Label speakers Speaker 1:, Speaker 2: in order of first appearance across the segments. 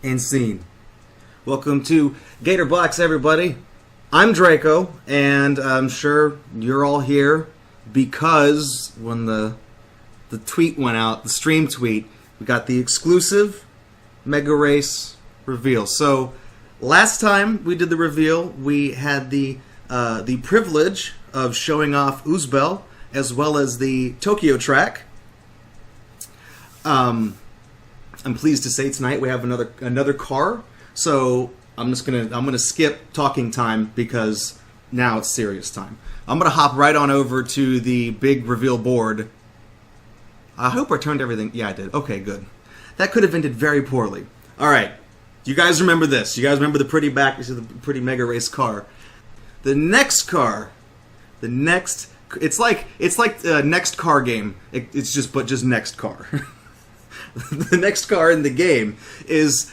Speaker 1: and scene. Welcome to Gator Box, everybody. I'm Draco, and I'm sure you're all here because when the tweet went out, the stream tweet, we got the exclusive MegaRace reveal. So last time we did the reveal, we had the privilege of showing off Ouzbel as well as the Tokyo track. I'm pleased to say tonight we have another car. So I'm gonna skip talking time because now it's serious time. I'm gonna hop right on over to the big reveal board. I hope I turned everything. Yeah, I did. Okay, good. That could have ended very poorly. All right, you guys remember this? You guys remember the pretty MegaRace car? The next car, it's like next car game. It's just next car. The next car in the game is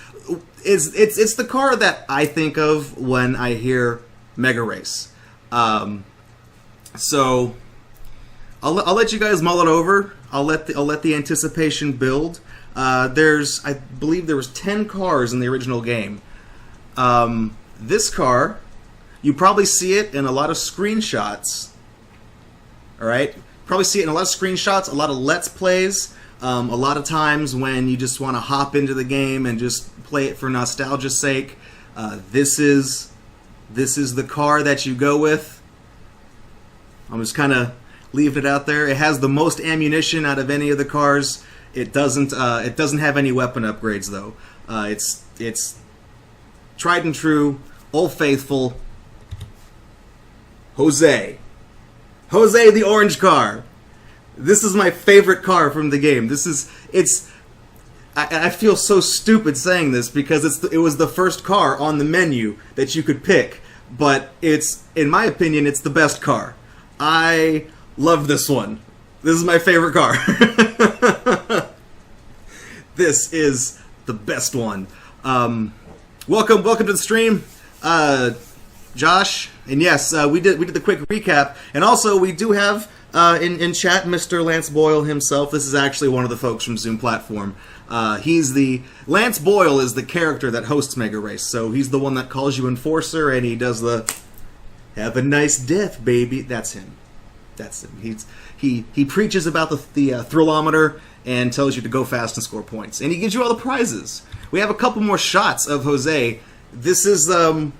Speaker 1: the car that I think of when I hear MegaRace. So I'll let you guys mull it over. I'll let the anticipation build. I believe there was 10 cars in the original game. This car, you probably see it in a lot of screenshots. All right, probably see it in a lot of screenshots, a lot of Let's Plays. A lot of times when you just want to hop into the game and just play it for nostalgia's sake. This is the car that you go with. I'm just kind of leaving it out there. It has the most ammunition out of any of the cars. It doesn't have any weapon upgrades though. It's tried and true, old faithful. Jose the orange car. This is my favorite car from the game. I feel so stupid saying this because it was the first car on the menu that you could pick, but in my opinion, it's the best car. I love this one. This is my favorite car. This is the best one. Welcome to the stream, Josh. And yes, we did the quick recap, and also we do have. In chat, Mr. Lance Boyle himself. This is actually one of the folks from Zoom platform. Lance Boyle is the character that hosts MegaRace, so he's the one that calls you Enforcer, and he does the "Have a nice death, baby." That's him. He preaches about the thrillometer and tells you to go fast and score points, and he gives you all the prizes. We have a couple more shots of Jose. This is that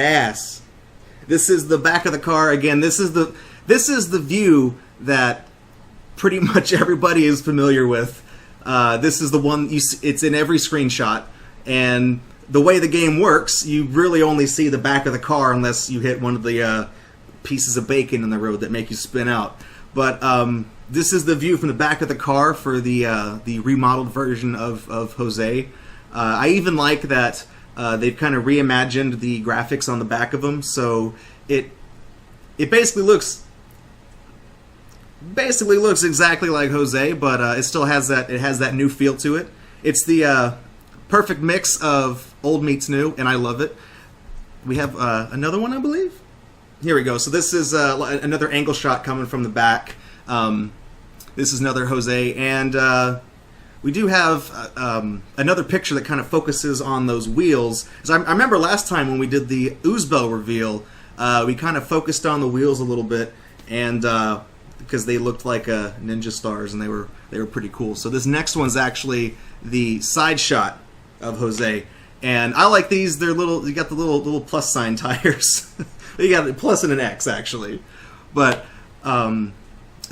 Speaker 1: ass. This is the back of the car again. This is the view that pretty much everybody is familiar with. This is the one it's in every screenshot, and the way the game works, you really only see the back of the car unless you hit one of the pieces of bacon in the road that make you spin out. But this is the view from the back of the car for the remodeled version of Jose. I even like that. They've kind of reimagined the graphics on the back of them, so it basically looks exactly like Jose, but it still has that new feel to it. It's the perfect mix of old meets new, and I love it. We have another one, I believe. Here we go. So this is another angle shot coming from the back. This is another Jose, and we do have another picture that kind of focuses on those wheels. So I remember last time when we did the Ouzbel reveal, we kind of focused on the wheels a little bit, and because they looked like ninja stars and they were pretty cool. So this next one's actually the side shot of Jose, and I like these. They're little. You got the little plus sign tires. You got a plus and an X actually, but.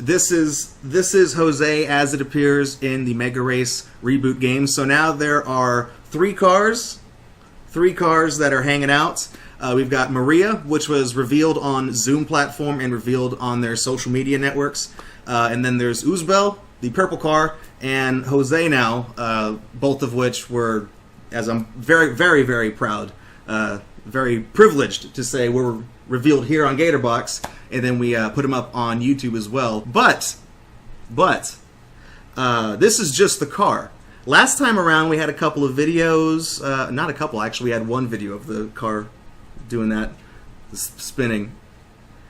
Speaker 1: This is Jose as it appears in the MegaRace Reboot game. So now there are three cars that are hanging out. We've got Maria, which was revealed on Zoom platform and revealed on their social media networks. And then there's Ouzbel, the purple car, and Jose now, both of which were, as I'm very, very, very proud, very privileged to say were revealed here on Gator Box, and then we put them up on YouTube as well. But this is just the car. Last time around we had a couple of videos, not a couple, actually we had one video of the car doing that, spinning.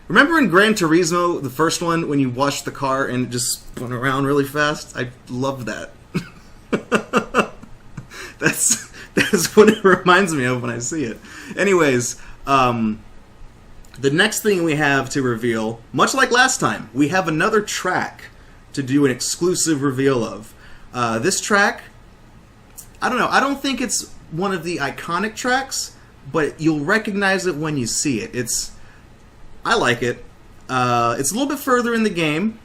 Speaker 1: Remember in Gran Turismo, the first one, when you watched the car and it just spun around really fast? I loved that. That's what it reminds me of when I see it. Anyways, the next thing we have to reveal, much like last time, we have another track to do an exclusive reveal of. This track, I don't know, I don't think it's one of the iconic tracks, but you'll recognize it when you see it. I like it. It's a little bit further in the game.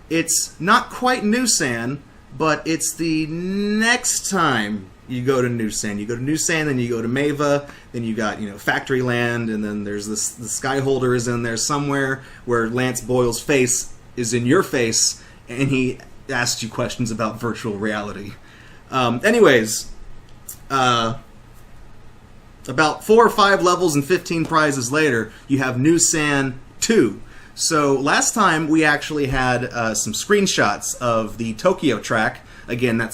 Speaker 1: It's not quite Newsan, but it's the next time you go to Newsan. You go to Newsan, then you go to Mava, then you got, Factory Land, and then there's the Skyholder is in there somewhere where Lance Boyle's face is in your face, and he asks you questions about virtual reality. Anyways, about 4 or 5 levels and 15 prizes later, you have Newsan 2. So last time we actually had some screenshots of the Tokyo track. Again, that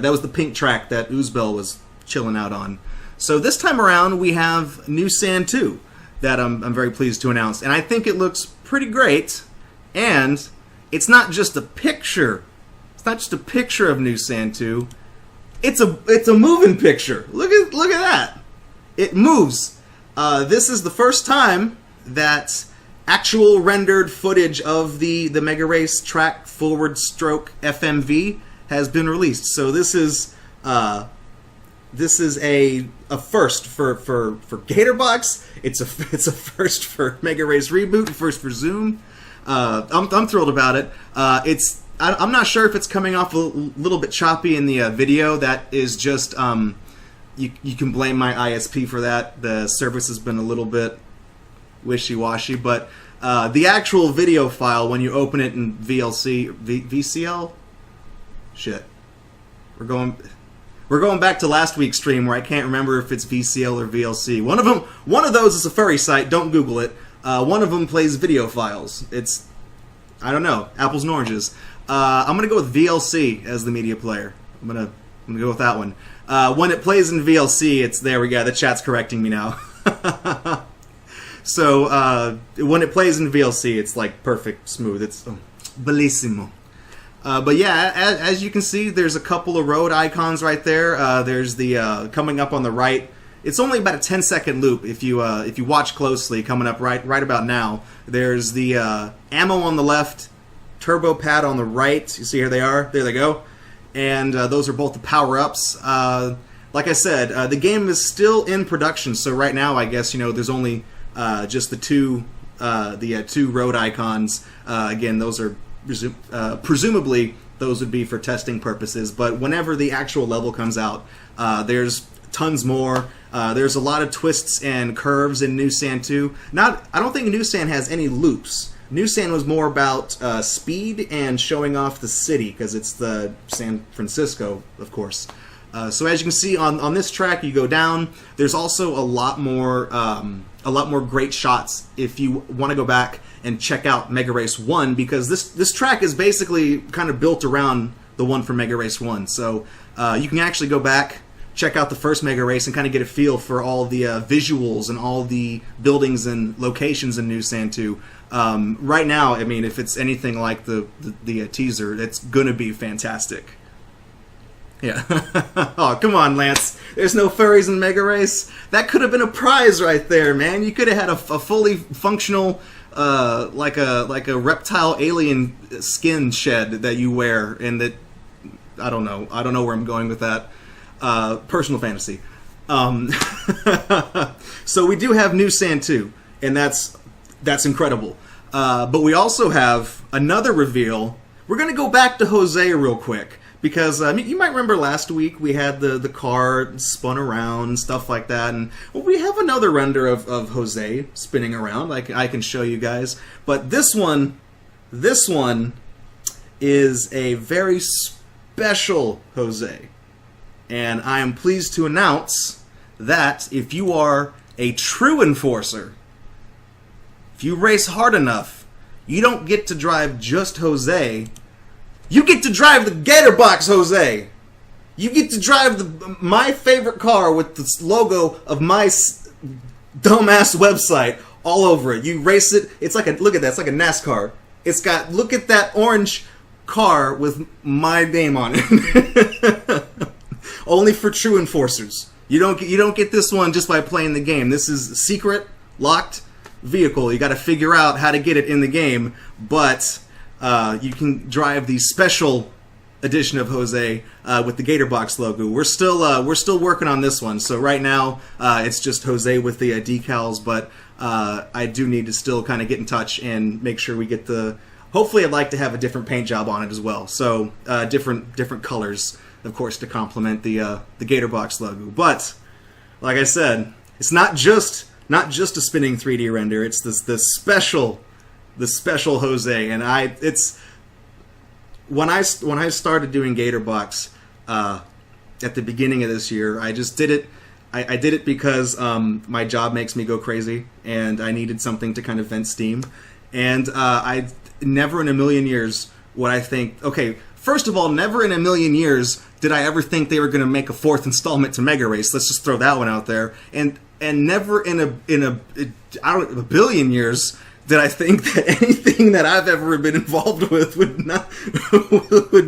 Speaker 1: was the pink track that Ouzbel was chilling out on. So this time around we have Newsan 2 that I'm very pleased to announce, and I think it looks pretty great. And it's not just a picture. It's not just a picture of Newsan 2. It's a moving picture. Look at that. It moves. This is the first time that actual rendered footage of the MegaRace track forward stroke FMV has been released. So this is a first for Gator Box. It's a first for MegaRace Reboot. First for Zoom. I'm thrilled about it. I'm not sure if it's coming off a little bit choppy in the video. That is just you can blame my ISP for that. The service has been a little bit wishy-washy, but the actual video file, when you open it in VCL, shit, we're going back to last week's stream where I can't remember if it's VCL or VLC. One of those is a furry site. Don't Google it. One of them plays video files. It's, I don't know, apples and oranges. I'm gonna go with VLC as the media player. I'm gonna go with that one. When it plays in VLC, it's there we go. The chat's correcting me now. So when it plays in VLC, it's like perfect, smooth. It's bellissimo. But yeah, as you can see, there's a couple of road icons right there. There's the coming up on the right. It's only about a 10-second loop if you watch closely. Coming up right about now. There's the ammo on the left, turbo pad on the right. You see here they are. There they go. And those are both the power-ups. Like I said, the game is still in production. So right now, I guess there's only just the two road icons. Again, those are presumably those would be for testing purposes. But whenever the actual level comes out, there's tons more. There's a lot of twists and curves in Newsan 2. I don't think Newsan has any loops. Newsan was more about speed and showing off the city because it's the San Francisco, of course. So as you can see on this track, you go down. There's also a lot more great shots if you want to go back and check out MegaRace 1, because this track is basically kind of built around the one from MegaRace 1. So you can actually go back, check out the first MegaRace, and kind of get a feel for all the visuals and all the buildings and locations in Newsan 2. Right now, I mean, if it's anything like the teaser, it's gonna be fantastic. Yeah. Oh, come on, Lance. There's no furries in MegaRace. That could have been a prize right there, man. You could have had a fully functional, like a reptile alien skin shed that you wear, and that I don't know where I'm going with that. Personal fantasy. So we do have Newsan 2, and that's incredible. But we also have another reveal. We're gonna go back to Jose real quick. Because you might remember last week we had the car spun around and stuff like that, and we have another render of Jose spinning around. I can show you guys, but this one is a very special Jose, and I am pleased to announce that if you are a true enforcer, if you race hard enough, you don't get to drive just Jose. You get to drive the Gator Box, Jose. You get to drive my favorite car with the logo of my dumbass website all over it. You race it. It's like look at that. It's like a NASCAR. It's got, look at that orange car with my name on it. only for true enforcers. You don't get this one just by playing the game. This is a secret, locked vehicle. You got to figure out how to get it in the game, but you can drive the special edition of Jose with the Gator Box logo. We're still working on this one. So right now it's just Jose with the decals, but I do need to still kind of get in touch and make sure we get the. Hopefully, I'd like to have a different paint job on it as well. So different colors, of course, to complement the Gator Box logo. But like I said, it's not just a spinning 3D render. It's the special Jose, and it's when I started doing Gator Box at the beginning of this year, I just did it. I did it because my job makes me go crazy, and I needed something to kind of vent steam. And I never in a million years would I think. Okay, first of all, never in a million years did I ever think they were going to make a fourth installment to MegaRace. Let's just throw that one out there. And never in a billion years did I think that anything that I've ever been involved with would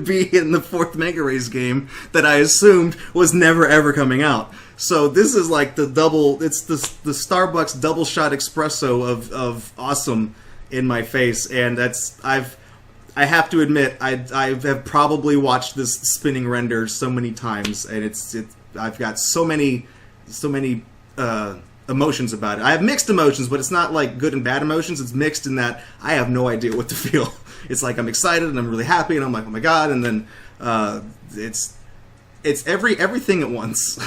Speaker 1: be in the fourth MegaRace game that I assumed was never ever coming out. So this is like the Starbucks double shot espresso of awesome in my face, and I have to admit I have probably watched this spinning render so many times, and I've got so many emotions about it. I have mixed emotions, but it's not like good and bad emotions. It's mixed in that I have no idea what to feel. It's like I'm excited and I'm really happy and I'm like, oh my god, and then it's everything at once.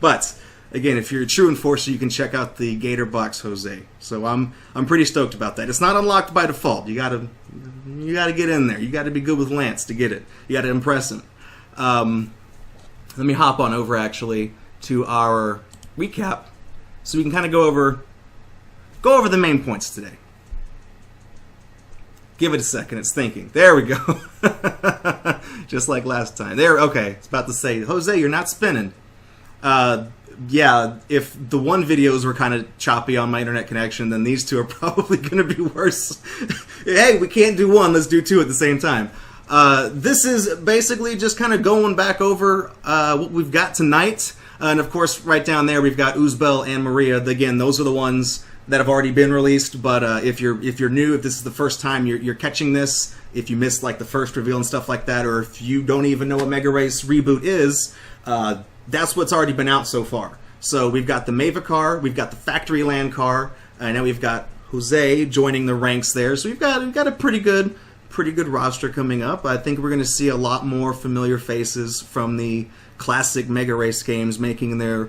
Speaker 1: But again, if you're a true enforcer, you can check out the Gator Box Jose. So I'm pretty stoked about that. It's not unlocked by default. You gotta get in there. You gotta be good with Lance to get it. You gotta impress him. Let me hop on over actually to our recap, so we can kind of go over the main points today. Give it a second. It's thinking. There we go. Just like last time. There. Okay. It's about to say, Jose, you're not spinning. Yeah, if the one videos were kind of choppy on my internet connection, then these two are probably going to be worse. Hey, we can't do one, let's do two at the same time. This is basically just kind of going back over what we've got tonight. And of course, right down there, we've got Ouzbel and Maria. Again, those are the ones that have already been released. But if you're new, if this is the first time you're catching this, if you missed like the first reveal and stuff like that, or if you don't even know what MegaRace Reboot is, that's what's already been out so far. So we've got the Mava car, we've got the Factory Land car, and now we've got Jose joining the ranks there. So we've got a pretty good roster coming up. I think we're going to see a lot more familiar faces from the classic MegaRace games making their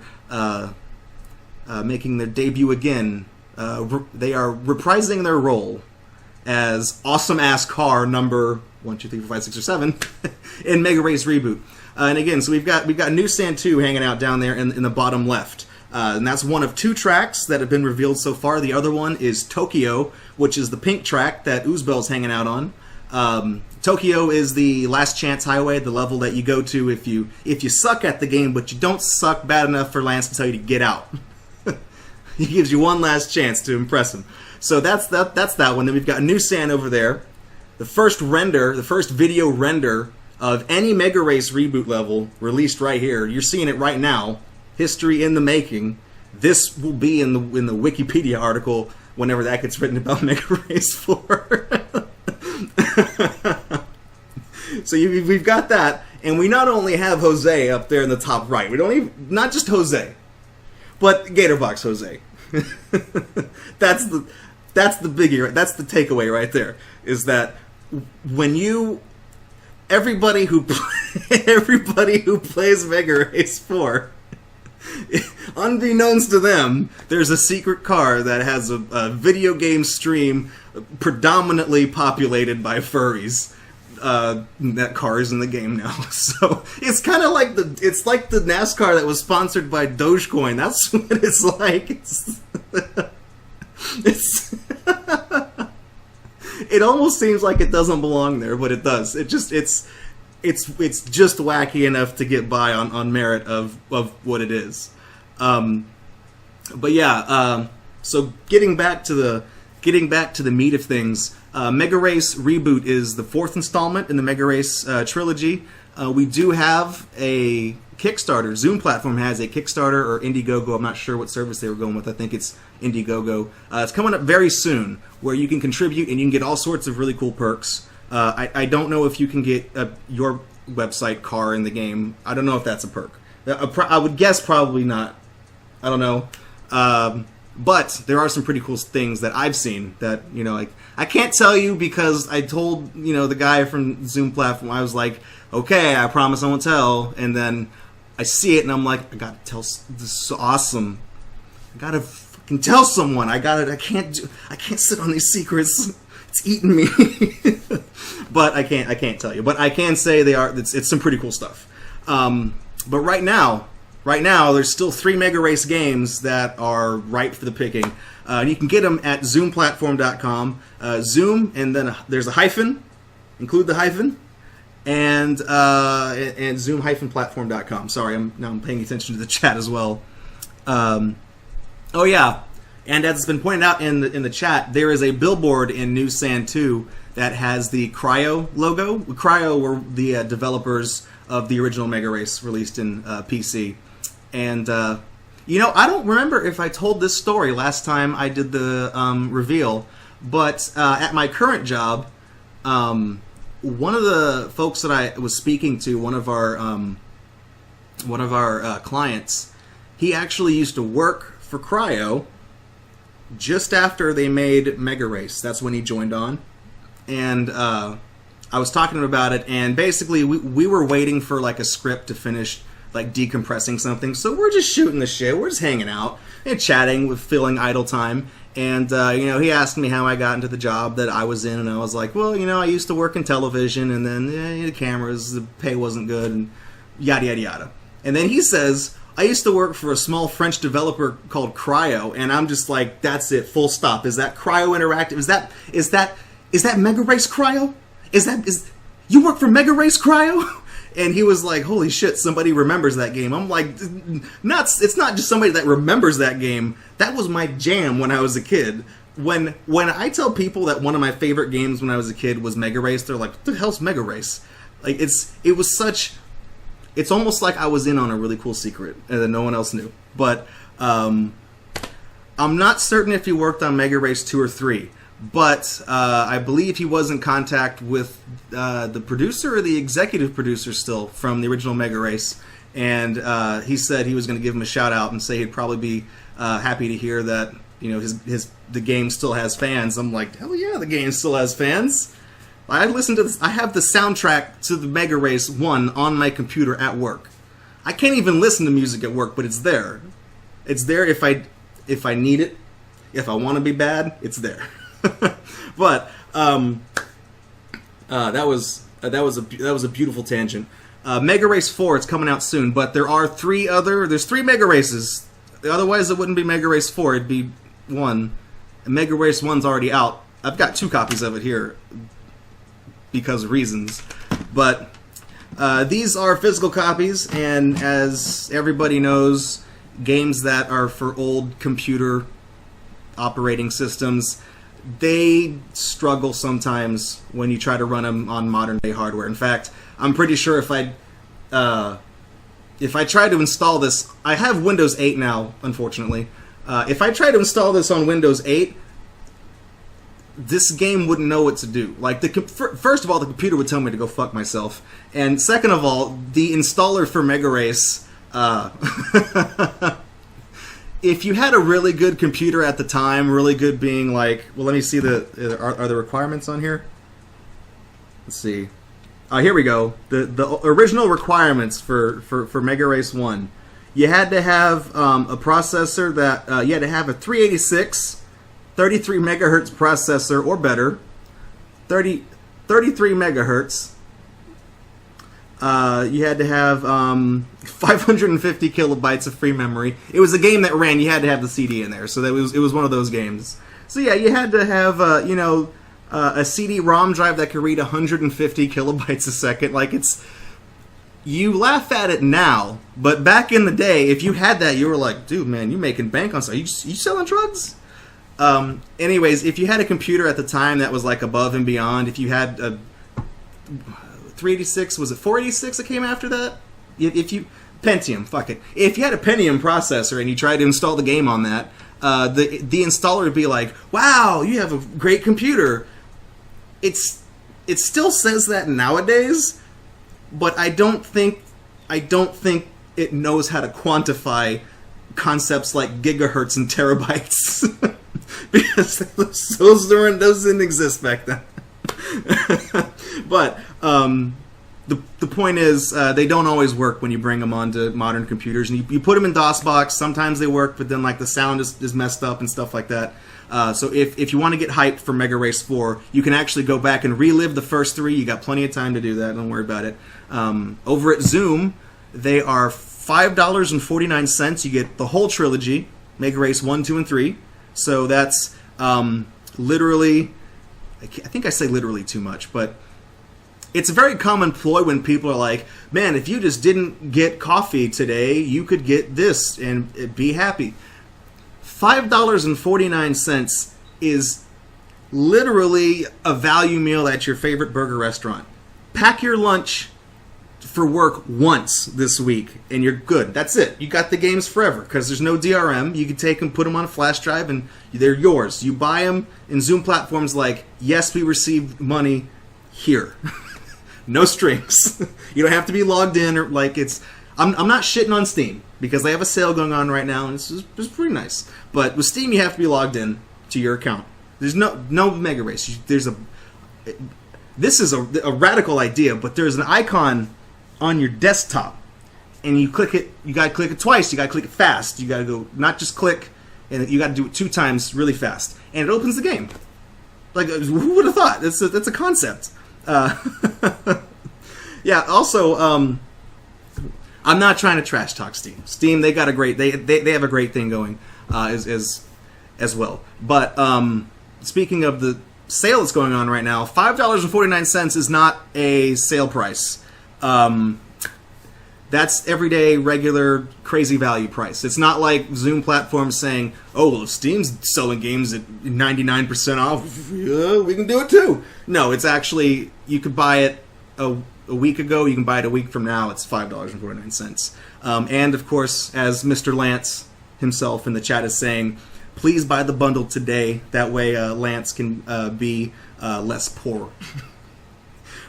Speaker 1: debut again. They are reprising their role as awesome ass car number 1, 2, 3, 4, 5, 6, or 7 in MegaRace Reboot. And again, so we've got New Sand 2 hanging out down there in the bottom left. And that's one of 2 tracks that have been revealed so far. The other one is Tokyo, which is the pink track that Ouzbel's hanging out on. Tokyo is the last chance highway, the level that you go to if you suck at the game, but you don't suck bad enough for Lance to tell you to get out. He gives you one last chance to impress him. So that's that one. Then we've got New Sand over there. The first video render of any MegaRace Reboot level released right here. You're seeing it right now. History in the making. This will be in the Wikipedia article whenever that gets written about MegaRace 4. So we've got that, and we not only have Jose up there in the top right. We don't even not just Jose, but Gator Box Jose. That's the biggie. That's the takeaway right there. Is that when everybody who plays MegaRace 4, unbeknownst to them, there's a secret car that has a video game stream predominantly populated by furries. That car is in the game now, so it's kind of like the NASCAR that was sponsored by Dogecoin. That's what it's like. It's it almost seems like it doesn't belong there, but it does. It's just wacky enough to get by on merit of what it is. But yeah, so getting back to the meat of things. MegaRace Reboot is the 4th installment in the MegaRace trilogy. We do have a Kickstarter. Zoom platform has a Kickstarter or Indiegogo. I'm not sure what service they were going with. I think it's Indiegogo. It's coming up very soon where you can contribute and you can get all sorts of really cool perks. I don't know if you can get your website car in the game. I don't know if that's a perk. I would guess probably not. I don't know. But there are some pretty cool things that I've seen that, you know, like, I can't tell you because I told, you know, the guy from Zoom platform, I was like, okay, I promise I won't tell. And then I see it and I'm like, I gotta tell, this is so awesome. I gotta fucking tell someone. I can't sit on these secrets. It's eating me. But I can't tell you. But I can say it's some pretty cool stuff. But right now, there's still 3 MegaRace games that are ripe for the picking. And you can get them at zoomplatform.com. Zoom, and then there's a hyphen. Include the hyphen. And zoom-platform.com. Sorry, I'm paying attention to the chat as well. Oh, yeah. And as it's been pointed out in the chat, there is a billboard in New Sand 2 that has the Cryo logo. Cryo were the developers of the original MegaRace released in PC. And, you know, I don't remember if I told this story last time I did the reveal, but at my current job, one of the folks that I was speaking to, one of our clients, he actually used to work for Cryo just after they made MegaRace. That's when he joined on. And I was talking to him about it, and basically we were waiting for like a script to finish, like decompressing something. So we're just shooting the shit. We're just hanging out and chatting with filling idle time. And, you know, he asked me how I got into the job that I was in, and I was like, well, you know, I used to work in television, and then the cameras, the pay wasn't good, and yada, yada, yada. And then he says, I used to work for a small French developer called Cryo, and I'm just like, that's it, full stop. Is that Cryo Interactive? Is that MegaRace Cryo? You work for MegaRace Cryo? And he was like, holy shit, somebody remembers that game. I'm like, it's not just somebody that remembers that game. That was my jam when I was a kid. When I tell people that one of my favorite games when I was a kid was MegaRace, they're like, what the hell's MegaRace? Like, it's almost like I was in on a really cool secret and that no one else knew. But I'm not certain if he worked on MegaRace 2 or 3. But I believe he was in contact with the producer or the executive producer still from the original MegaRace, and he said he was going to give him a shout out and say he'd probably be happy to hear that, you know, the game still has fans. I'm like, hell yeah, the game still has fans. I listened to this. I have the soundtrack to the MegaRace 1 on my computer at work. I can't even listen to music at work, but it's there. It's there if I need it. If I want to be bad, it's there. But that was a beautiful tangent. MegaRace 4, it's coming out soon, but there's 3 MegaRaces. Otherwise, it wouldn't be MegaRace 4. It'd be 1. And MegaRace 1's already out. I've got 2 copies of it here because of reasons. But these are physical copies, and as everybody knows, games that are for old computer operating systems, they struggle sometimes when you try to run them on modern day hardware. In fact, I'm pretty sure if I try to install this, I have Windows 8 now, unfortunately. If I try to install this on Windows 8, this game wouldn't know what to do. Like, first of all, the computer would tell me to go fuck myself, and second of all, the installer for MegaRace, if you had a really good computer at the time, really good being like, well, let me see are the requirements on here? Let's see. Here we go. The original requirements for MegaRace 1. You had to have a processor that, you had to have a 386, 33 megahertz processor or better, 33 megahertz. You had to have 550 kilobytes of free memory. It was a game that ran. You had to have the CD in there, so it was one of those games. So yeah, you had to have a CD-ROM drive that could read 150 kilobytes a second. Like, you laugh at it now, but back in the day, if you had that, you were like, dude, man, you making bank on stuff. You selling drugs? Anyways, if you had a computer at the time that was like above and beyond, if you had a 386, was it 486 that came after that? If you Pentium, fuck it. If you had a Pentium processor and you tried to install the game on that, the installer would be like, "Wow, you have a great computer." It still says that nowadays, but I don't think it knows how to quantify concepts like gigahertz and terabytes because those didn't exist back then. But the point is, they don't always work when you bring them onto modern computers. And you put them in DOSBox, sometimes they work, but then like the sound is messed up and stuff like that. So if you want to get hyped for MegaRace 4, you can actually go back and relive the first 3. You got plenty of time to do that. Don't worry about it. Over at Zoom, they are $5.49. You get the whole trilogy, MegaRace 1, 2, and 3. So that's literally, I think I say literally too much, but it's a very common ploy when people are like, "Man, if you just didn't get coffee today, you could get this and be happy." $5.49 is literally a value meal at your favorite burger restaurant. Pack your lunch for work once this week, and you're good. That's it. You got the games forever because there's no DRM. You can take them, put them on a flash drive, and they're yours. You buy them, and Zoom platforms like, "Yes, we received money here." No strings. You don't have to be logged in or like it's. I'm not shitting on Steam because they have a sale going on right now and it's pretty nice. But with Steam, you have to be logged in to your account. There's no MegaRace. This is a radical idea, but there's an icon on your desktop, and you click it. You gotta click it twice. You gotta click it fast. You gotta go not just click, and you gotta do it 2 times really fast, and it opens the game. Like who would have thought? That's a concept. Yeah. Also, I'm not trying to trash talk Steam. Steam, they got a great they have a great thing going as well. But speaking of the sale that's going on right now, $5.49 is not a sale price. That's everyday, regular, crazy value price. It's not like Zoom platforms saying, "Oh, well, if Steam's selling games at 99% off, yeah, we can do it too." No, it's actually, you could buy it a week ago, you can buy it a week from now, it's $5.49. And, of course, as Mr. Lance himself in the chat is saying, please buy the bundle today. That way Lance can be less poor.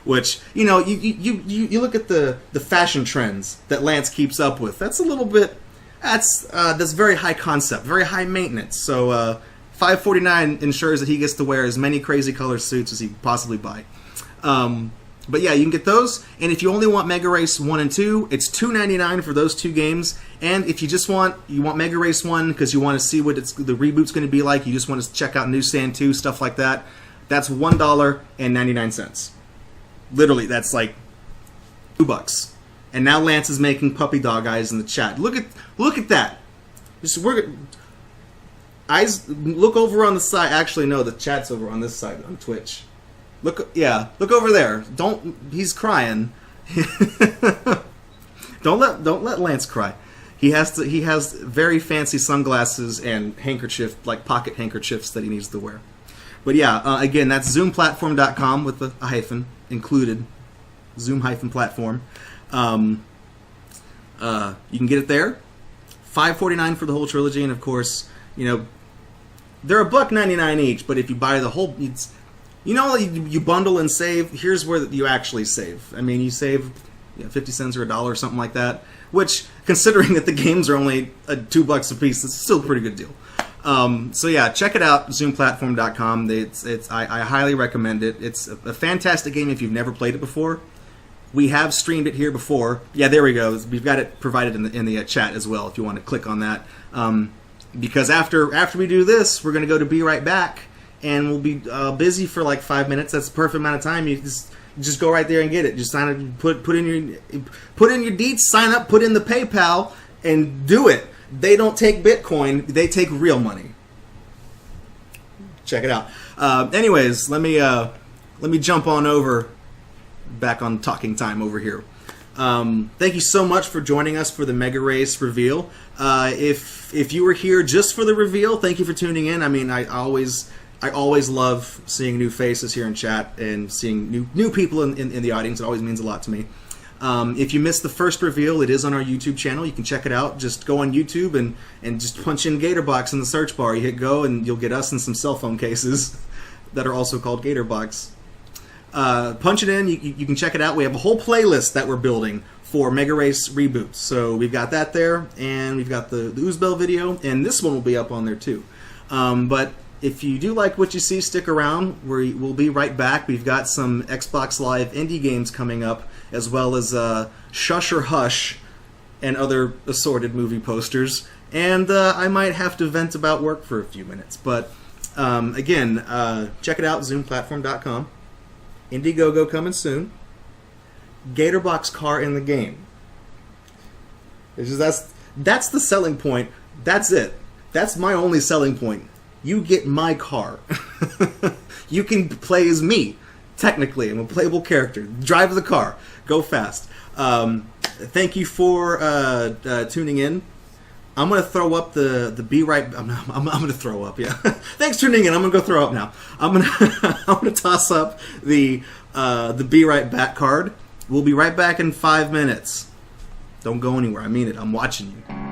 Speaker 1: Which, you know, you look at the fashion trends that Lance keeps up with. That's a little bit, that's very high concept, very high maintenance. So $5.49 ensures that he gets to wear as many crazy color suits as he can possibly buy. But yeah, you can get those. And if you only want MegaRace 1 and 2, it's $2.99 for those 2 games. And if you just want MegaRace 1 because you want to see what the reboot's going to be like, you just want to check out Newsstand 2, stuff like that, that's $1.99. Literally, that's like $2. And now Lance is making puppy dog eyes in the chat. Look at that. Look over on the side. Actually, no, the chat's over on this side on Twitch. Look over there. He's crying. Don't let Lance cry. He has very fancy sunglasses and handkerchief, like pocket handkerchiefs that he needs to wear. But yeah, again, that's zoomplatform.com with a hyphen included. Zoom-platform. You can get it there. $5.49 for the whole trilogy, and of course, you know, they're $1.99 each. But if you buy the whole, you bundle and save. Here's where you actually save. I mean, you save 50 cents or $1 or something like that. Which, considering that the games are only $2 a piece, it's still a pretty good deal. So yeah, check it out, zoomplatform.com. I highly recommend it. It's a fantastic game if you've never played it before. We have streamed it here before. Yeah, there we go. We've got it provided in the chat as well if you want to click on that. Because after we do this, we're going to go to Be Right Back, and we'll be busy for like 5 minutes. That's the perfect amount of time. You just go right there and get it. Just sign up, put in your deets, sign up, put in the PayPal, and do it. They don't take Bitcoin. They take real money. Check it out. Anyways, let me jump on over back on talking time over here. Thank you so much for joining us for the MegaRace reveal. If you were here just for the reveal, thank you for tuning in. I mean, I always love seeing new faces here in chat and seeing new people in the audience. It always means a lot to me. If you missed the first reveal, it is on our YouTube channel. You can check it out. Just go on YouTube and just punch in Gatorbox in the search bar. You hit go and you'll get us in some cell phone cases that are also called Gatorbox. Punch it in. You can check it out. We have a whole playlist that we're building for MegaRace Reboot. So we've got that there, and we've got the Ouzbel video, and this one will be up on there too. But if you do like what you see, stick around. We'll be right back. We've got some Xbox Live indie games coming up, as well as Shush or Hush and other assorted movie posters. And I might have to vent about work for a few minutes. But again, check it out, zoomplatform.com. Indiegogo coming soon. Gatorbox car in the game. That's the selling point. That's it. That's my only selling point. You get my car. You can play as me, technically. I'm a playable character. Drive the car. Go fast. Thank you for tuning in. I'm gonna throw up the Be Right. I'm gonna throw up. Yeah. Thanks for tuning in. I'm gonna go throw up now. I'm gonna toss up the Be Right Back card. We'll be right back in 5 minutes. Don't go anywhere. I mean it. I'm watching you.